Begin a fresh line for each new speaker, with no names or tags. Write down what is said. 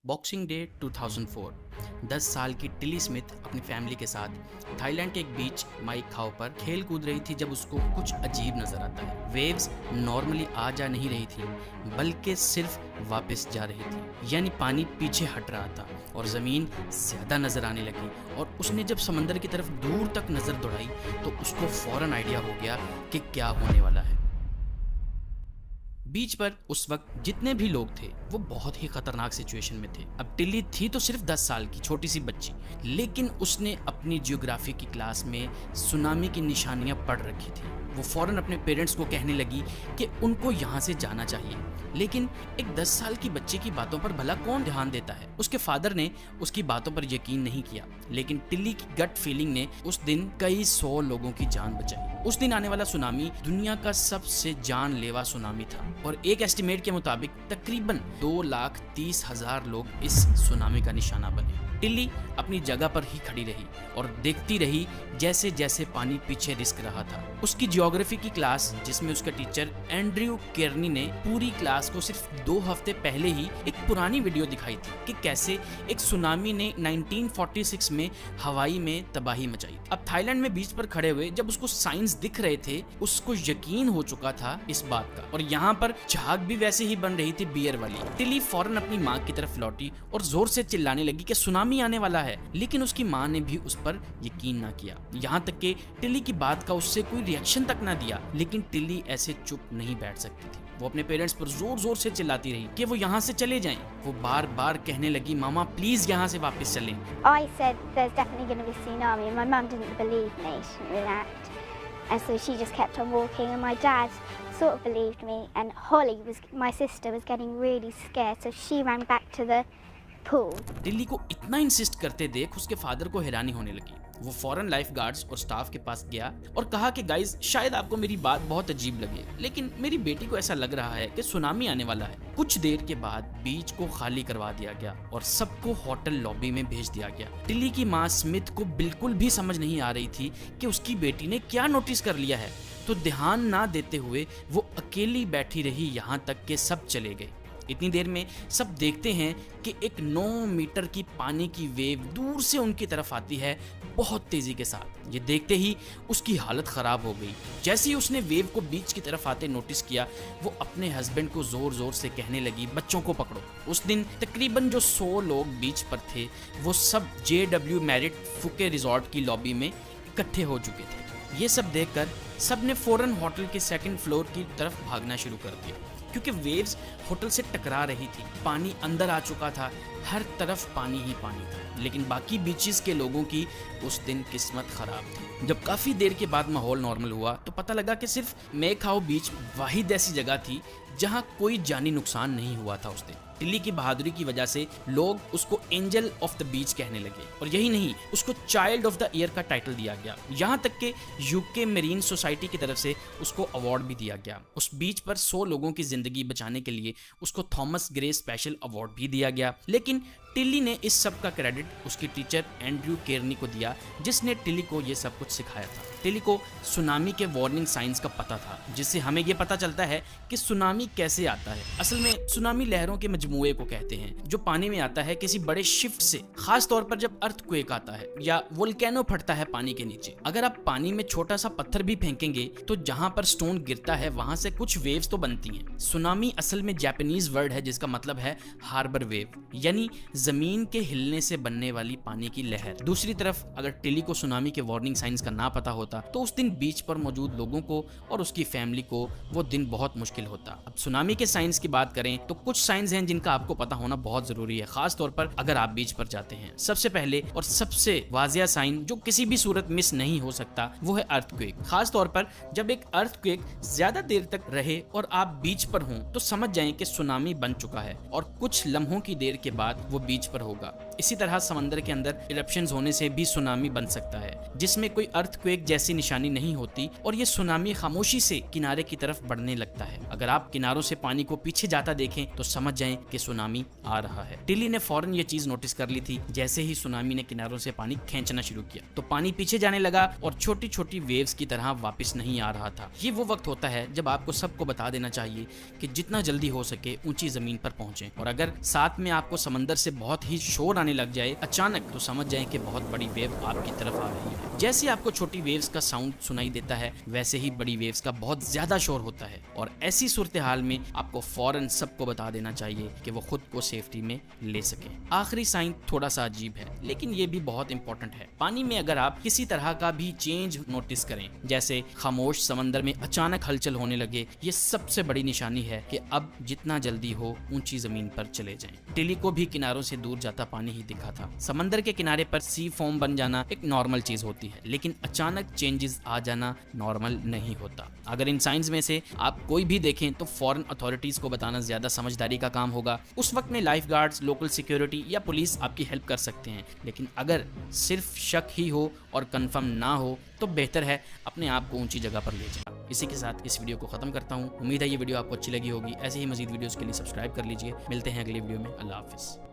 Boxing day 2004। 10 साल की Tilly Smith अपनी फैमिली के साथ थाईलैंड के एक बीच माई खाओ पर खेल कूद रही थी जब उसको कुछ अजीब नजर आता है। वेव्स नॉर्मली आ जा नहीं रही थी बल्कि सिर्फ वापस जा रही थी, यानी पानी पीछे हट रहा था और ज़मीन ज़्यादा नज़र आने लगी। और उसने जब समंदर की तरफ दूर तक नज़र दौड़ाई तो उसको फौरन आइडिया हो गया कि क्या होने वाला है। बीच पर उस वक्त जितने भी लोग थे वो बहुत ही खतरनाक सिचुएशन में थे। अब टिल्ली थी तो सिर्फ 10 साल की छोटी सी बच्ची, लेकिन उसने अपनी जियोग्राफी की क्लास में सुनामी की निशानियां पढ़ रखी थी। वो फौरन अपने पेरेंट्स को कहने लगी कि उनको यहाँ से जाना चाहिए, लेकिन एक 10 साल की बच्चे की बातों पर भला कौन ध्यान देता है। उसके फादर ने उसकी बातों पर यकीन नहीं किया, लेकिन टिल्ली की गट फीलिंग ने उस दिन कई 100 लोगों की जान बचाई। उस दिन आने वाला सुनामी दुनिया का सबसे जानलेवा सुनामी था और एक एस्टिमेट के मुताबिक तकरीबन 2,30,000 लोग इस सुनामी का निशाना बने। टिल्ली अपनी जगह पर ही खड़ी रही और देखती रही जैसे जैसे पानी पीछे रिस्क रहा था। उसकी जियोग्राफी की क्लास, जिसमें उसका टीचर एंड्रयू केर्नी ने पूरी क्लास को सिर्फ 2 हफ्ते पहले ही एक पुरानी वीडियो दिखाई थी कि कैसे एक सुनामी ने 1946 में हवाई में तबाही मचाई। अब थाईलैंड में बीच पर खड़े हुए जब उसको साइंस दिख रहे थे, उसको यकीन हो चुका था इस बात का, और यहाँ पर झाग भी वैसे ही बन रही थी बियर वाली। टिल्ली फौरन अपनी माँ की तरफ लौटी और जोर से चिल्लाने लगी कि सुनामी आने वाला है, लेकिन उसकी माँ ने भी उस पर यकीन ना किया। यहाँ तक कि टिल्ली की बात का उससे कोई रिएक्शन तक ना दिया। लेकिन टिल्ली ऐसे चुप नहीं बैठ सकती थी। वो अपने पेरेंट्स पर जोर जोर से चिल्लाती रही कि वो यहाँ से चले जाएं। वो बार बार कहने लगी, मामा प्लीज यहाँ से वापस चलें।
I said there's definitely going to be a tsunami and my mum didn't believe me, she didn't react. And so she just kept on walking and my dad sort of believed me, and Holly, my sister, was getting really scared, so she ran back to the pool.
टिल्ली को इतना insist करते देख उसके father को हैरानी होने लगी। वो फौरन लाइफ गार्ड्स और स्टाफ के पास गया और कहा कि गाइज, शायद आपको मेरी बात बहुत अजीब लगे, लेकिन मेरी बेटी को ऐसा लग रहा है कि सुनामी आने वाला है। कुछ देर के बाद बीच को खाली करवा दिया गया और सबको होटल लॉबी में भेज दिया गया। टिल्ली की माँ स्मिथ को बिल्कुल भी समझ नहीं आ रही थी कि उसकी बेटी ने क्या नोटिस कर लिया है, तो ध्यान ना देते हुए वो अकेली बैठी रही यहाँ तक कि सब चले गए। इतनी देर में सब देखते हैं कि एक 9 मीटर की पानी की वेव दूर से उनकी तरफ आती है बहुत तेजी के साथ। ये देखते ही उसकी हालत खराब हो गई। जैसे ही उसने वेव को बीच की तरफ आते नोटिस किया, वो अपने हस्बैंड को जोर जोर से कहने लगी, बच्चों को पकड़ो। उस दिन तकरीबन जो 100 लोग बीच पर थे वो सब JW मैरिट फुके रिजॉर्ट की लॉबी में इकट्ठे हो चुके थे। ये सब देखकर सबने फौरन होटल के 2nd फ्लोर की तरफ भागना शुरू कर दिया, क्योंकि वेव्स होटल से टकरा रही थी। पानी अंदर आ चुका था, हर तरफ पानी ही पानी था। लेकिन बाकी बीचेस के लोगों की उस दिन किस्मत खराब थी। जब काफी देर के बाद माहौल नॉर्मल हुआ तो पता लगा कि सिर्फ मे खाओ बीच वाहिद ऐसी जगह थी जहां कोई जानी नुकसान नहीं हुआ था उस दिन। टिल्ली की बहादुरी की वजह से लोग उसको एंजल ऑफ द बीच कहने लगे, और यही नहीं, उसको चाइल्ड ऑफ द ईयर का टाइटल दिया गया। यहाँ तक कि यूके मेरीन सोसाइटी की तरफ से उसको अवार्ड भी दिया गया। उस बीच पर 100 लोगों की जिंदगी बचाने के लिए उसको थॉमस ग्रे स्पेशल अवार्ड भी दिया गया। लेकिन टिल्ली ने इस सब का क्रेडिट उसकी टीचर एंड्रयू केर्नी को दिया, जिसने टिल्ली को ये सब कुछ सिखाया था। टिल्ली को सुनामी के वार्निंग साइंस का पता था, जिससे हमें ये पता चलता है कि सुनामी कैसे आता है। असल में सुनामी लहरों के मजमूए को कहते हैं जो पानी में आता है किसी बड़े शिफ्ट से, खास तौर पर जब अर्थक्वेक आता है या वोल्केनो फटता है पानी के नीचे। अगर आप पानी में छोटा सा पत्थर भी फेंकेंगे तो जहां पर स्टोन गिरता है वहां से कुछ वेव्स तो बनती हैं। सुनामी असल में जापानीज वर्ड है जिसका मतलब है हार्बर वेव, यानी जमीन के हिलने से बनने वाली पानी की लहर। दूसरी तरफ अगर टिल्ली को सुनामी के वार्निंग साइंस का ना पता होता तो उस दिन बीच पर मौजूद लोगों को और उसकी फैमिली को वो दिन बहुत मुश्किल होता। अब सुनामी के साइंस की बात करें तो कुछ साइंस हैं जिनका आपको पता होना बहुत जरूरी है, खास तौर पर अगर आप बीच पर जाते हैं। सबसे पहले और सबसे वाजिया साइन जो किसी भी सूरत मिस नहीं हो सकता वो है अर्थक्वेक। खास तौर पर जब एक अर्थक्वेक ज्यादा देर तक रहे और आप बीच पर हों तो समझ जाएं कि सुनामी बन चुका है और कुछ लम्हों की देर के बाद वो बीच पर होगा। इसी तरह समंदर के अंदर इरप्शंस होने से भी सुनामी बन सकता है, जिसमें कोई अर्थक्वेक जैसी निशानी नहीं होती और ये सुनामी खामोशी से किनारे की तरफ बढ़ने लगता है। अगर आप किनारों से पानी को पीछे जाता देखें तो समझ जाएं कि सुनामी आ रहा है। टिली ने फौरन ये चीज नोटिस कर ली थी। जैसे ही सुनामी ने किनारों से पानी खींचना शुरू किया तो पानी पीछे जाने लगा और छोटी छोटी वेव्स की तरह वापस नहीं आ रहा था। ये वो वक्त होता है जब आपको सबको बता देना चाहिए कि जितना जल्दी हो सके ऊंची जमीन पर पहुंचें, और अगर साथ में आपको समंदर से बहुत ही शोर आने लग जाए अचानक तो समझ जाएं कि बहुत बड़ी वेव आपकी तरफ आ रही है। जैसे आपको छोटी वेव्स का साउंड सुनाई देता है वैसे ही बड़ी वेव्स का बहुत ज्यादा शोर होता है, और ऐसी सूरत हाल में आपको फौरन सबको बता देना चाहिए कि वो खुद को सेफ्टी में ले सके। आखिरी साइन थोड़ा सा अजीब है लेकिन ये भी बहुत इंपॉर्टेंट है। पानी में अगर आप किसी तरह का भी चेंज नोटिस करें, जैसे खामोश समंदर में अचानक हलचल होने लगे, ये सबसे बड़ी निशानी है कि अब जितना जल्दी हो ऊंची जमीन पर चले जाएं। टिली को भी किनारों से दूर जाता पानी ही दिखा था। समंदर के किनारे पर सी फोम बन जाना एक नॉर्मल चीज होती है, लेकिन अचानक चेंजेस आ जाना नॉर्मल नहीं होता। अगर इन साइंस में से आप कोई भी देखें तो फौरन अथॉरिटीज को बताना ज्यादा समझदारी का काम होगा। उस वक्त में लाइफ गार्ड्स, लोकल सिक्योरिटी या पुलिस आपकी हेल्प कर सकते हैं, लेकिन अगर सिर्फ शक ही हो और कंफर्म ना हो तो बेहतर है अपने आप को ऊंची जगह पर ले जाए। इसी के साथ इस वीडियो को खत्म करता हूँ। उम्मीद है ये वीडियो आपको अच्छी लगी होगी। ऐसे ही मजीद वीडियोस के लिए सब्सक्राइब कर लीजिए। मिलते हैं अगली वीडियो में। अल्लाह हाफिज़।